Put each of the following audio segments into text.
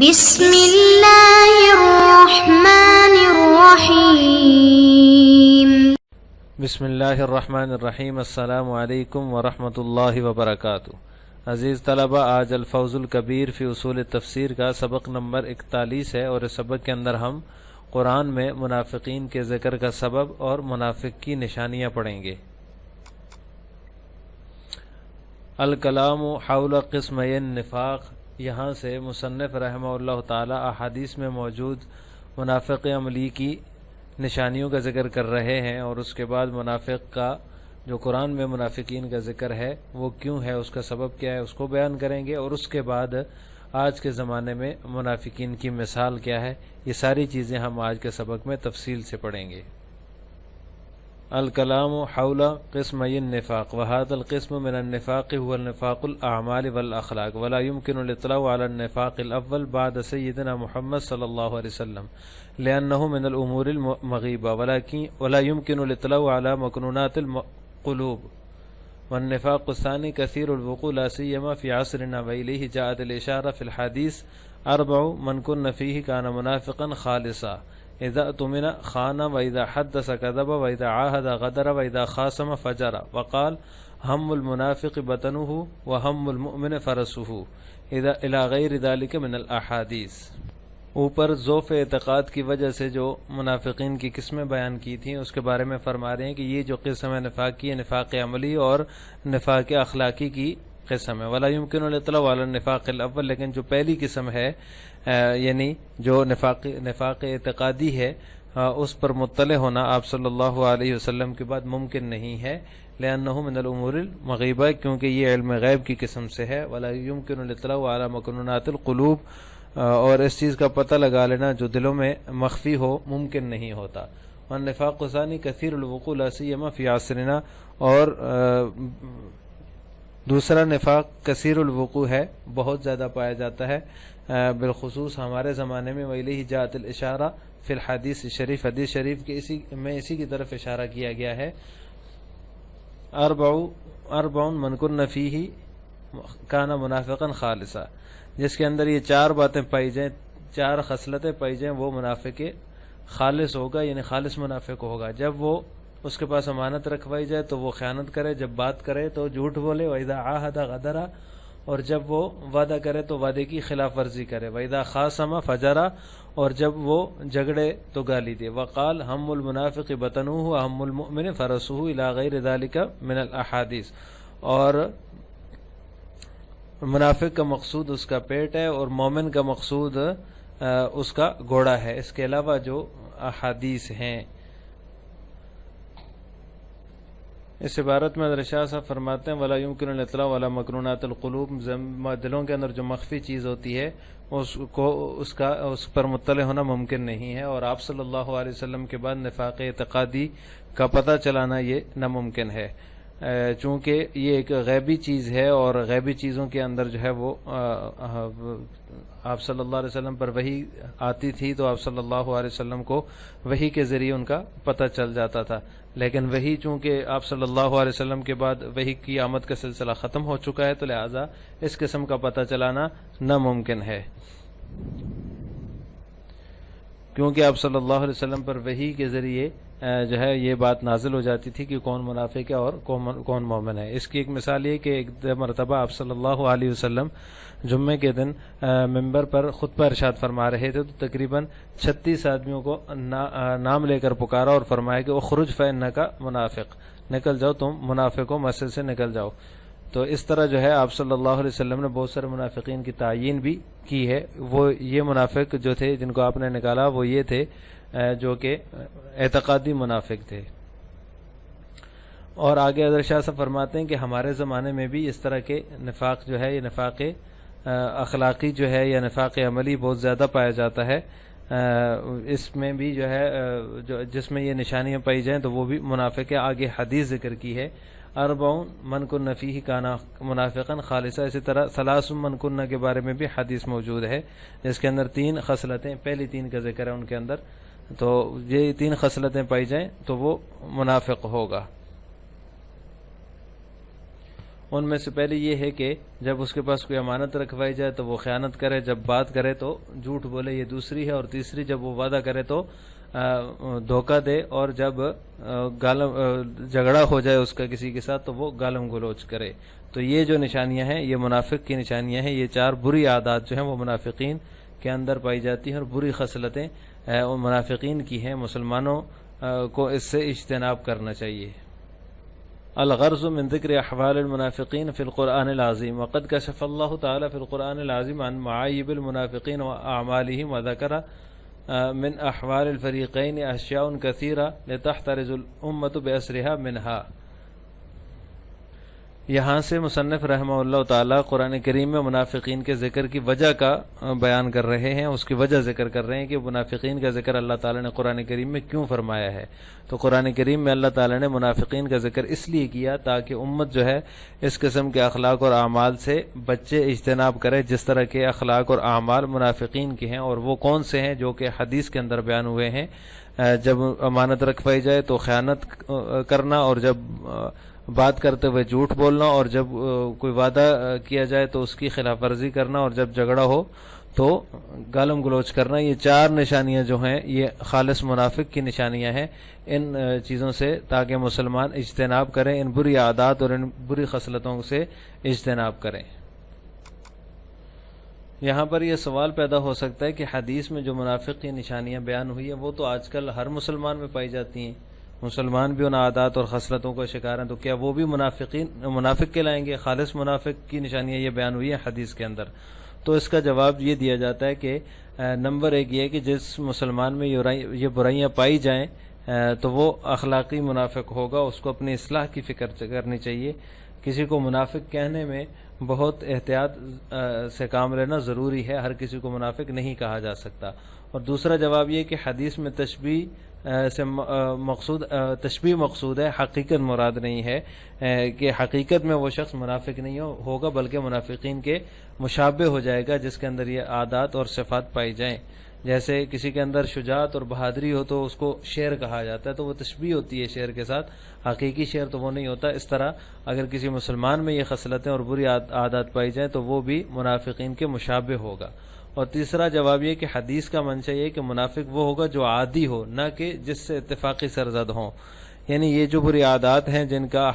بسم اللہ الرحمن الرحیم۔ بسم اللہ الرحمن الرحیم۔ السلام علیکم ورحمۃ اللہ وبرکاتہ۔ عزیز طلبہ، آج الفوز الکبیر فی اصول تفسیر کا سبق نمبر 41 ہے، اور اس سبق کے اندر ہم قرآن میں منافقین کے ذکر کا سبب اور منافق کی نشانیاں پڑھیں گے۔ الکلام حول قسمي النفاق، یہاں سے مصنف رحمہ اللہ تعالی احادیث میں موجود منافق عملی کی نشانیوں کا ذکر کر رہے ہیں، اور اس کے بعد منافق کا جو قرآن میں منافقین کا ذکر ہے وہ کیوں ہے، اس کا سبب کیا ہے، اس کو بیان کریں گے، اور اس کے بعد آج کے زمانے میں منافقین کی مثال کیا ہے، یہ ساری چیزیں ہم آج کے سبق میں تفصیل سے پڑھیں گے۔ الکلام حول قسمي النفاق، وهذا القسم من النفاق هو النفاق الأعمال والأخلاق، ولا يمكن الاطلاع على النفاق الأول بعد سيدنا محمد صلى الله عليه وسلم لأنه من الأمور المغيبة، ولا يمكن الاطلاع على مكنونات القلوب، والنفاق الثاني كثير الوقوع لا سيما في عصرنا، وإليه جاءت الإشارة في الحديث 4 من كن فيه كان منافقا خالصا، اذا اؤتمن خان، واذا حدث كذب، واذا عاهد غدر، واذا خاصم فجر، وقال هم المنافق بطنه وهم المؤمن فرسه، الى غیر ذلك من الاحادیث۔ اوپر ضعف اعتقاد کی وجہ سے جو منافقین کی قسمیں بیان کی تھیں اس کے بارے میں فرما رہے ہیں کہ یہ جو قسم ہے نفاق کی ہے، نفاق عملی اور نفاق اخلاقی کی قسم ہے۔ ولا يمكن الاطلاع على النفاق الاول، لیکن جو پہلی قسم ہے یعنی جو نفاق اعتقادی ہے اس پر مطلع ہونا آپ صلی اللہ علیہ وسلم کے بعد ممکن نہیں ہے، لأنه من الامور المغیبہ، کیونکہ یہ علم غیب کی قسم سے ہے۔ ولا يمكن الاطلاع على مكنونات القلوب، اور اس چیز کا پتہ لگا لینا جو دلوں میں مخفی ہو ممکن نہیں ہوتا۔ والنفاق الثانی كثير الوقوع لا سيما في عصرنا، اور دوسرا نفاق کثیر الوقوع ہے، بہت زیادہ پایا جاتا ہے بالخصوص ہمارے زمانے میں۔ وإلیہ جاءت الاشارہ فی الحدیث شریف، حدیث شریف کے اسی کی طرف اشارہ کیا گیا ہے۔ 4 من کن فیہ کان منافقا خالصا، جس کے اندر یہ 4 باتیں پائی جائیں، 4 خصلتیں پائی جائیں، وہ منافق خالص ہوگا، یعنی خالص منافق ہوگا۔ جب وہ اس کے پاس امانت رکھوائی جائے تو وہ خیانت کرے، جب بات کرے تو جھوٹ بولے، وَإِذَا عَاهَدَ غَدَرَ، اور جب وہ وعدہ کرے تو وعدے کی خلاف ورزی کرے، وَإِذَا خَاصَمَ فَجَرَ، اور جب وہ جھگڑے تو گالی دے، وَقَالَ هَمُّ الْمُنَافِقِ بَطْنُهُ وَهَمُّ الْمُؤْمِنِ فَرَسُهُ إِلَى غَيْرِ ذَلِكَ مِنَ الْأَحَادِيثِ، اور منافق کا مقصود اس کا پیٹ ہے، اور مومن کا مقصود اس کا گھوڑا ہے، اس کے علاوہ جو احادیث ہیں۔ اس عبارت میں حضرت شاہ صاحب فرماتے ہیں ولا يمكن الاطلاع على مكنونات القلوب، دلوں کے اندر جو مخفی چیز ہوتی ہے اس پر مطلع ہونا ممکن نہیں ہے، اور آپ صلی اللہ علیہ وسلم کے بعد نفاق اعتقادی کا پتہ چلانا یہ ناممکن ہے، چونکہ یہ ایک غیبی چیز ہے، اور غیبی چیزوں کے اندر جو ہے وہ آپ صلی اللہ علیہ وسلم پر وحی آتی تھی تو آپ صلی اللہ علیہ وسلم کو وحی کے ذریعے ان کا پتہ چل جاتا تھا، لیکن وحی چونکہ آپ صلی اللہ علیہ وسلم کے بعد وحی کی آمد کا سلسلہ ختم ہو چکا ہے، تو لہٰذا اس قسم کا پتہ چلانا ناممکن ہے، کیونکہ آپ صلی اللہ علیہ وسلم پر وحی کے ذریعے جو ہے یہ بات نازل ہو جاتی تھی کہ کون منافق ہے اور کون مومن ہے۔ اس کی ایک مثال یہ کہ ایک مرتبہ آپ صلی اللہ علیہ وسلم جمعے کے دن ممبر پر خطبہ ارشاد فرما رہے تھے، تو تقریباً 36 آدمیوں کو نام لے کر پکارا اور فرمایا کہ اخرج فإنک منافق، نکل جاؤ تم منافق ہو، مسجد سے نکل جاؤ۔ تو اس طرح جو ہے آپ صلی اللہ علیہ وسلم نے بہت سارے منافقین کی تعیین بھی کی ہے۔ وہ یہ منافق جو تھے جن کو آپ نے نکالا وہ یہ تھے جو کہ اعتقادی منافق تھے۔ اور آگے حضرت شاہ صاحب فرماتے ہیں کہ ہمارے زمانے میں بھی اس طرح کے نفاق جو ہے، یہ نفاق اخلاقی جو ہے یا نفاق عملی بہت زیادہ پایا جاتا ہے، اس میں بھی جو ہے جس میں یہ نشانیاں پائی جائیں تو وہ بھی منافق ہے۔ آگے حدیث ذکر کی ہے 4 من کن فیہ کان منافقا خالصا، اسی طرح 3 من کن کے بارے میں بھی حدیث موجود ہے جس کے اندر 3 خصلتیں، پہلی 3 کا ذکر ہے ان کے اندر، تو یہ 3 خصلتیں پائی جائیں تو وہ منافق ہوگا۔ ان میں سے پہلی یہ ہے کہ جب اس کے پاس کوئی امانت رکھوائی جائے تو وہ خیانت کرے، جب بات کرے تو جھوٹ بولے، یہ دوسری ہے، اور تیسری جب وہ وعدہ کرے تو دھوکہ دے، اور جب جھگڑا ہو جائے اس کا کسی کے ساتھ تو وہ گالم گلوچ کرے۔ تو یہ جو نشانیاں ہیں یہ منافق کی نشانیاں ہیں، یہ 4 بری عادات جو ہیں وہ منافقین کے اندر پائی جاتی ہیں، اور بری خصلتیں منافقین کی ہیں، مسلمانوں کو اس سے اجتناب کرنا چاہیے۔ الغرض من ذکر احوال المنافقین فی القرآن العظیم، وقد کشف اللہ تعالی فی القرآن العظیم عن معایب المنافقین واعمالہم، وذکر من احوال الفریقین اشیاء کثیرہ لتحترز الامۃ باسرها منها۔ یہاں سے مصنف رحمہ اللہ تعالیٰ قرآن کریم میں منافقین کے ذکر کی وجہ کا بیان کر رہے ہیں، اس کی وجہ ذکر کر رہے ہیں کہ منافقین کا ذکر اللہ تعالیٰ نے قرآن کریم میں کیوں فرمایا ہے۔ تو قرآن کریم میں اللہ تعالیٰ نے منافقین کا ذکر اس لیے کیا تاکہ امت جو ہے اس قسم کے اخلاق اور اعمال سے بچے اجتناب کرے، جس طرح کے اخلاق اور اعمال منافقین کے ہیں، اور وہ کون سے ہیں جو کہ حدیث کے اندر بیان ہوئے ہیں۔ جب امانت رکھوائی جائے تو خیانت کرنا، اور جب بات کرتے ہوئے جھوٹ بولنا، اور جب کوئی وعدہ کیا جائے تو اس کی خلاف ورزی کرنا، اور جب جھگڑا ہو تو گالم گلوچ کرنا۔ یہ 4 نشانیاں جو ہیں یہ خالص منافق کی نشانیاں ہیں۔ ان چیزوں سے تاکہ مسلمان اجتناب کریں، ان بری عادات اور ان بری خصلتوں سے اجتناب کریں۔ یہاں پر یہ سوال پیدا ہو سکتا ہے کہ حدیث میں جو منافق کی نشانیاں بیان ہوئی ہیں وہ تو آج کل ہر مسلمان میں پائی جاتی ہیں، مسلمان بھی ان عادات اور خصلتوں کا شکار ہیں، تو کیا وہ بھی منافق کہلائیں گے؟ خالص منافق کی نشانیاں یہ بیان ہوئی ہیں حدیث کے اندر۔ تو اس کا جواب یہ دیا جاتا ہے کہ نمبر 1 یہ کہ جس مسلمان میں یہ برائیاں پائی جائیں تو وہ اخلاقی منافق ہوگا، اس کو اپنی اصلاح کی فکر کرنی چاہیے۔ کسی کو منافق کہنے میں بہت احتیاط سے کام لینا ضروری ہے، ہر کسی کو منافق نہیں کہا جا سکتا۔ اور دوسرا جواب یہ کہ حدیث میں تشبیہ سے مقصود ہے، حقیقت مراد نہیں ہے، کہ حقیقت میں وہ شخص منافق نہیں ہوگا بلکہ منافقین کے مشابہ ہو جائے گا جس کے اندر یہ عادات اور صفات پائی جائیں۔ جیسے کسی کے اندر شجاعت اور بہادری ہو تو اس کو شیر کہا جاتا ہے، تو وہ تشبیہ ہوتی ہے شیر کے ساتھ، حقیقی شیر تو وہ نہیں ہوتا۔ اس طرح اگر کسی مسلمان میں یہ خصلتیں اور بری عادات پائی جائیں تو وہ بھی منافقین کے مشابہ ہوگا۔ اور تیسرا جواب یہ کہ حدیث کا منشا یہ کہ منافق وہ ہوگا جو عادی ہو، نہ کہ جس سے اتفاقی سرزد ہوں۔ یعنی یہ جو بری عادات ہیں جن کا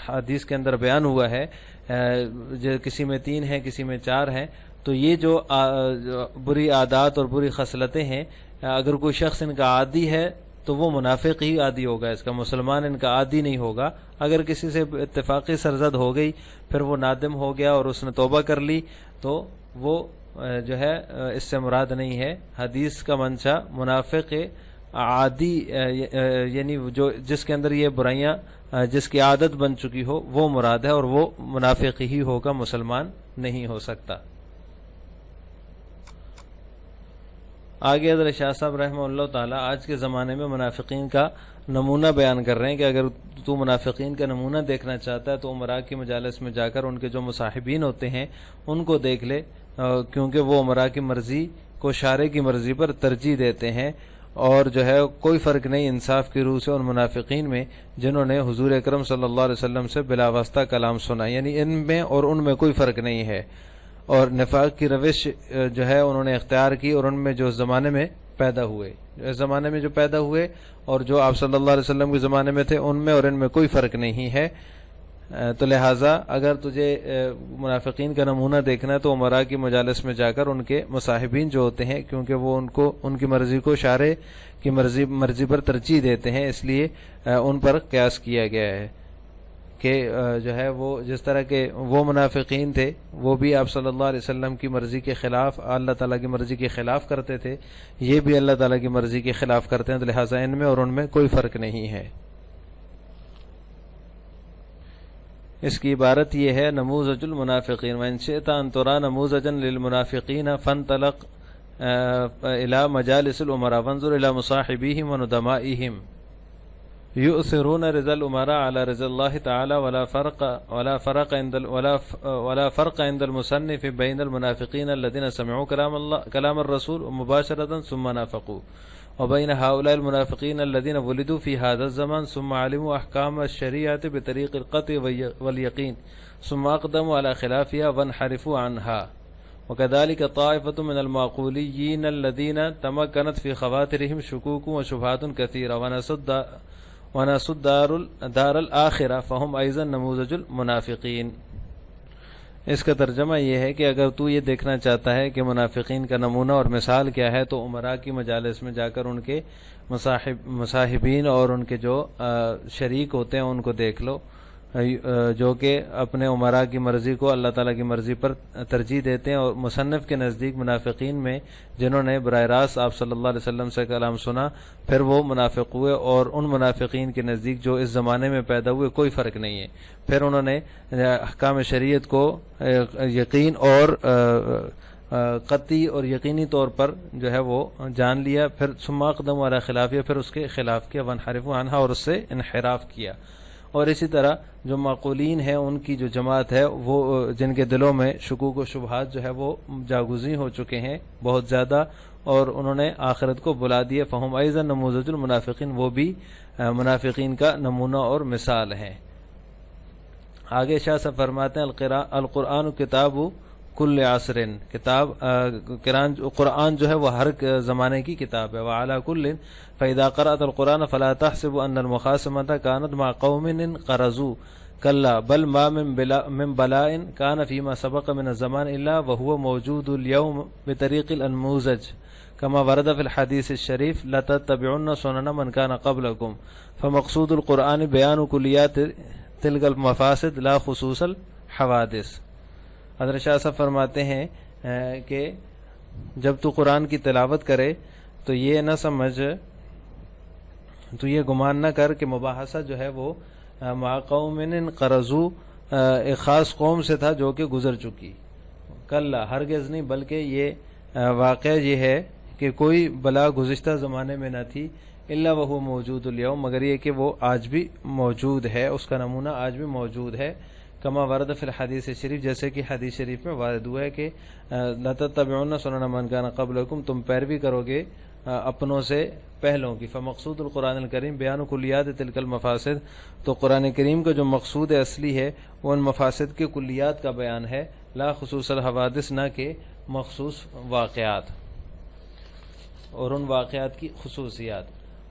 حدیث کے اندر بیان ہوا ہے، کسی میں 3 ہیں کسی میں 4 ہیں، تو یہ جو بری عادات اور بری خصلتیں ہیں، اگر کوئی شخص ان کا عادی ہے تو وہ منافق ہی عادی ہوگا، اس کا مسلمان ان کا عادی نہیں ہوگا۔ اگر کسی سے اتفاقی سرزد ہو گئی، پھر وہ نادم ہو گیا اور اس نے توبہ کر لی، تو وہ جو ہے اس سے مراد نہیں ہے۔ حدیث کا منشا منافق عادی، یعنی جو جس کے اندر یہ برائیاں جس کی عادت بن چکی ہو وہ مراد ہے، اور وہ منافق ہی ہوگا، مسلمان نہیں ہو سکتا۔ آگے حضرت شاہ صاحب رحمہ اللہ تعالیٰ آج کے زمانے میں منافقین کا نمونہ بیان کر رہے ہیں کہ اگر تو منافقین کا نمونہ دیکھنا چاہتا ہے تو عمراء کی مجالس میں جا کر ان کے جو مصاحبین ہوتے ہیں ان کو دیکھ لے، کیونکہ وہ عمراء کی مرضی کو شارع کی مرضی پر ترجیح دیتے ہیں، اور جو ہے کوئی فرق نہیں انصاف کی روح سے ان منافقین میں جنہوں نے حضور اکرم صلی اللہ علیہ وسلم سے بلا واسطہ کلام سنا، یعنی ان میں اور ان میں کوئی فرق نہیں ہے۔ اور نفاق کی روش جو ہے انہوں نے اختیار کی، اور ان میں جو زمانے میں پیدا ہوئے، اس زمانے میں جو پیدا ہوئے اور جو آپ صلی اللہ علیہ وسلم کے زمانے میں تھے، ان میں اور ان میں کوئی فرق نہیں ہے۔ تو لہٰذا اگر تجھے منافقین کا نمونہ دیکھنا ہے تو عمراء کی مجالس میں جا کر ان کے مصاحبین جو ہوتے ہیں، کیونکہ وہ ان کی مرضی کو شارع کی مرضی پر ترجیح دیتے ہیں، اس لیے ان پر قیاس کیا گیا ہے کہ جو ہے وہ جس طرح کے وہ منافقین تھے وہ بھی آپ صلی اللہ علیہ وسلم کی مرضی کے خلاف، اللہ تعالیٰ کی مرضی کے خلاف کرتے تھے، یہ بھی اللہ تعالیٰ کی مرضی کے خلاف کرتے ہیں، تو لہٰذا ان میں اور ان میں کوئی فرق نہیں ہے۔ اس کی عبارت یہ ہے نموذج المنافقین، وَإِن شِئْتَ أَن تُرَى نَمُوذَجًا لِلْمُنَافِقِينَ فَانْطَلِقْ إِلَى مَجَالِسِ الْأُمَرَاءِ وَانْظُرْ إِلَى مُصَاحِبِيهِمْ وَنُدَمَائِهِمْ يؤثرون رضا الأمراء على رضا الله تعالى ولا فرق عند المصنف بين المنافقين الذين سمعوا كلام الرسول مباشرة ثم نافقوا وبين هؤلاء المنافقين الذين ولدوا في هذا الزمان ثم علموا أحكام الشريعة بطريق القطع واليقين ثم أقدموا على خلافها وانحرفوا عنها. وكذلك طائفة من المعقوليين الذين تمكنت في خواطرهم شكوك وشبهات كثيرة ونسوا دار الآخرة فهم أيضا نموذج المنافقين. اس کا ترجمہ یہ ہے کہ اگر تو یہ دیکھنا چاہتا ہے کہ منافقین کا نمونہ اور مثال کیا ہے تو عمراء کی مجالس میں جا کر ان کے مصاحبین اور ان کے جو شریک ہوتے ہیں ان کو دیکھ لو، جو کہ اپنے عمراء کی مرضی کو اللہ تعالیٰ کی مرضی پر ترجیح دیتے ہیں. اور مصنف کے نزدیک منافقین میں جنہوں نے براہ راست آپ صلی اللہ علیہ وسلم سے کلام سنا پھر وہ منافق ہوئے، اور ان منافقین کے نزدیک جو اس زمانے میں پیدا ہوئے کوئی فرق نہیں ہے. پھر انہوں نے احکام شریعت کو یقین اور قطعی اور یقینی طور پر جو ہے وہ جان لیا، پھر ثم اقدموا علی خلافیہ، پھر اس کے خلاف کیا، وانحرفوا عنہا، اور اس سے انحراف کیا. اور اسی طرح جو معقولین ہیں ان کی جو جماعت ہے وہ جن کے دلوں میں شکوک و شبہات جو ہے وہ جاگزیں ہو چکے ہیں بہت زیادہ، اور انہوں نے آخرت کو بلا دیا، فہم ایضا نموذج المنافقین، وہ بھی منافقین کا نمونہ اور مثال ہیں. آگے شاہ صاحب فرماتے ہیں القرآن کتاب کل عصر، قرآن جو ہے وہ ہر زمانے کی کتاب ہے. وعلی کل فاذا قرأت القرآن فلا تحسب ان المخاصمة كانت مع قوم انقرضوا كلا بل ما من بلاء كان فيما سبق من الزمان الا وهو موجود اليوم بطريق الانموذج كما ورد في الحديث الشريف لتتبعن سنن من كان قبلكم. فمقصود القرآن بيان كليات تلك المفاسد لا خصوص الحوادث. حضرت شاہ صاحب فرماتے ہیں کہ جب تو قرآن کی تلاوت کرے تو یہ نہ سمجھ، تو یہ گمان نہ کر کہ مباحثہ جو ہے وہ مع قوم انقرضوا ایک خاص قوم سے تھا جو کہ گزر چکی. کلا، ہرگز نہیں، بلکہ یہ واقعہ یہ ہے کہ کوئی بلا گزشتہ زمانے میں نہ تھی الا وهو موجود اليوم، مگر یہ کہ وہ آج بھی موجود ہے، اس کا نمونہ آج بھی موجود ہے. کما ورد فی الحدیث شریف، جیسے کہ حدیث شریف میں وارد ہوا ہے کہ لتتبعون سنن من کان قبلکم، تم پیروی کرو گے اپنوں سے پہلوں کی. فمقصود القرآن الکریم بیان کلیات تلک المفاسد، تو قرآن کریم کا جو مقصود اصلی ہے وہ ان مفاسد کے کلیات کا بیان ہے، لا خصوص الحوادث، نہ کہ مخصوص واقعات اور ان واقعات کی خصوصیات.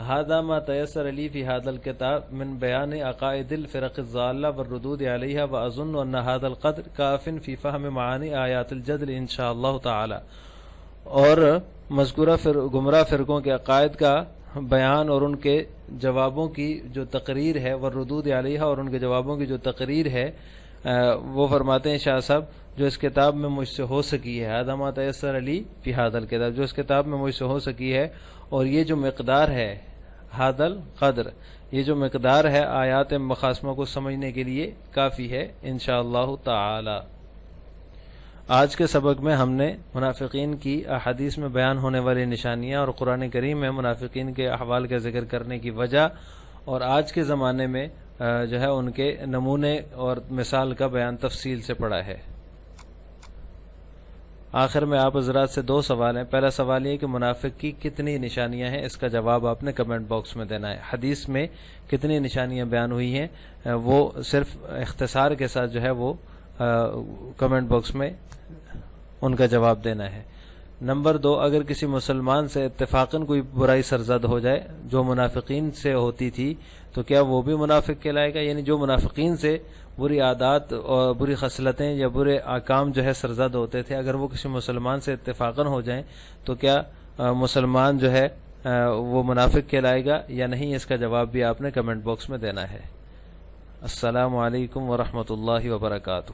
هذا ما تيسر لي في هذا الكتاب من بيان عقائد الفرق الضالة والردود عليها، وأظن أن هذا القدر كاف في فهم معاني آيات الجدل إن شاء الله تعالى. اور مذکورہ گمراہ فرقوں کے عقائد کا بیان اور ان کے جوابوں کی جو تقریر ہے، والردود علیہ، اور ان کے جوابوں کی جو تقریر ہے، وہ فرماتے ہیں شاہ صاحب جو اس کتاب میں مجھ سے ہو سکی ہے. هذا ما تيسر لي في هذا الكتاب، جو اس کتاب میں مجھ سے ہو سکی ہے، اور یہ جو مقدار ہے، هذا القدر، یہ جو مقدار ہے آیات مخاصمہ کو سمجھنے کے لیے کافی ہے انشاءاللہ تعالی. آج کے سبق میں ہم نے منافقین کی احادیث میں بیان ہونے والی نشانیاں اور قرآن کریم میں منافقین کے احوال کا ذکر کرنے کی وجہ، اور آج کے زمانے میں جو ہے ان کے نمونے اور مثال کا بیان تفصیل سے پڑھا ہے. آخر میں آپ حضرات سے دو سوال ہیں. پہلا سوال یہ کہ منافق کی کتنی نشانیاں ہیں، اس کا جواب آپ نے کمنٹ باکس میں دینا ہے. حدیث میں کتنی نشانیاں بیان ہوئی ہیں وہ صرف اختصار کے ساتھ جو ہے وہ کمنٹ باکس میں ان کا جواب دینا ہے. نمبر 2، اگر کسی مسلمان سے اتفاقاً کوئی برائی سرزد ہو جائے جو منافقین سے ہوتی تھی تو کیا وہ بھی منافق کہلائے گا؟ یعنی جو منافقین سے بری عادات اور بری خصلتیں یا برے احکام جو ہے سرزد ہوتے تھے، اگر وہ کسی مسلمان سے اتفاقاً ہو جائیں تو کیا مسلمان جو ہے وہ منافق کہلائے گا یا نہیں؟ اس کا جواب بھی آپ نے کمنٹ باکس میں دینا ہے. السلام علیکم ورحمۃ اللہ وبرکاتہ.